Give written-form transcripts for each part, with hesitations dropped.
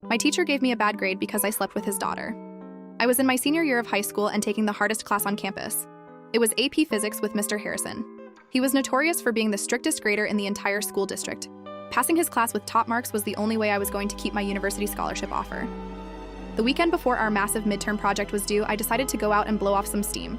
My teacher gave me a bad grade because I slept with his daughter. I was in my senior year of high school and taking the hardest class on campus. It was AP Physics with Mr. Harrison. He was notorious for being the strictest grader in the entire school district. Passing his class with top marks was the only way I was going to keep my university scholarship offer. The weekend before our massive midterm project was due, I decided to go out and blow off some steam.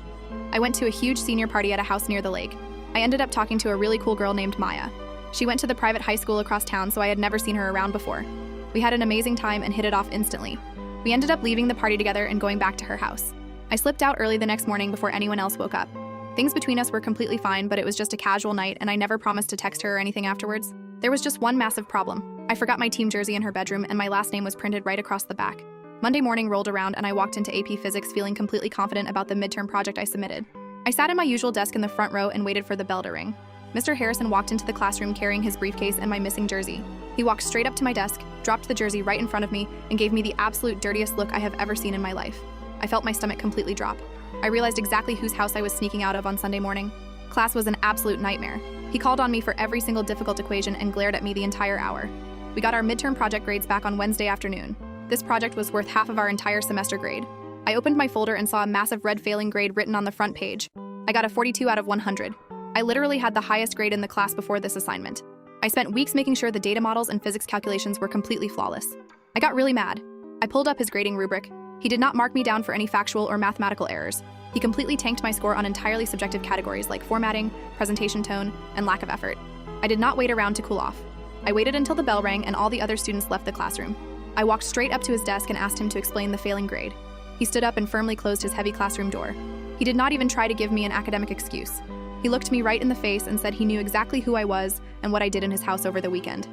I went to a huge senior party at a house near the lake. I ended up talking to a really cool girl named Maya. She went to the private high school across town, so I had never seen her around before. We had an amazing time and hit it off instantly. We ended up leaving the party together and going back to her house. I slipped out early the next morning before anyone else woke up. Things between us were completely fine, but it was just a casual night and I never promised to text her or anything afterwards. There was just one massive problem. I forgot my team jersey in her bedroom and my last name was printed right across the back. Monday morning rolled around and I walked into AP Physics feeling completely confident about the midterm project I submitted. I sat in my usual desk in the front row and waited for the bell to ring. Mr. Harrison walked into the classroom carrying his briefcase and my missing jersey. He walked straight up to my desk, dropped the jersey right in front of me, and gave me the absolute dirtiest look I have ever seen in my life. I felt my stomach completely drop. I realized exactly whose house I was sneaking out of on Sunday morning. Class was an absolute nightmare. He called on me for every single difficult equation and glared at me the entire hour. We got our midterm project grades back on Wednesday afternoon. This project was worth half of our entire semester grade. I opened my folder and saw a massive red failing grade written on the front page. I got a 42 out of 100. I literally had the highest grade in the class before this assignment. I spent weeks making sure the data models and physics calculations were completely flawless. I got really mad. I pulled up his grading rubric. He did not mark me down for any factual or mathematical errors. He completely tanked my score on entirely subjective categories like formatting, presentation tone, and lack of effort. I did not wait around to cool off. I waited until the bell rang and all the other students left the classroom. I walked straight up to his desk and asked him to explain the failing grade. He stood up and firmly closed his heavy classroom door. He did not even try to give me an academic excuse. He looked me right in the face and said he knew exactly who I was and what I did in his house over the weekend.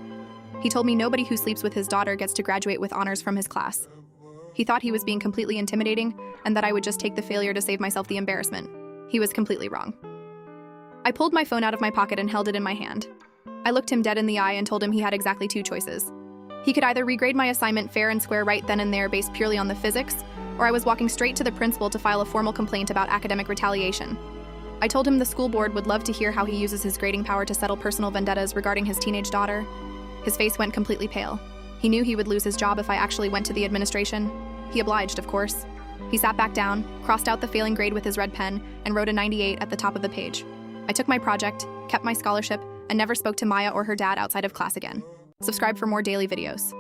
He told me nobody who sleeps with his daughter gets to graduate with honors from his class. He thought he was being completely intimidating and that I would just take the failure to save myself the embarrassment. He was completely wrong. I pulled my phone out of my pocket and held it in my hand. I looked him dead in the eye and told him he had exactly two choices. He could either regrade my assignment fair and square right then and there based purely on the physics, or I was walking straight to the principal to file a formal complaint about academic retaliation. I told him the school board would love to hear how he uses his grading power to settle personal vendettas regarding his teenage daughter. His face went completely pale. He knew he would lose his job if I actually went to the administration. He obliged, of course. He sat back down, crossed out the failing grade with his red pen, and wrote a 98 at the top of the page. I took my project, kept my scholarship, and never spoke to Maya or her dad outside of class again. Subscribe for more daily videos.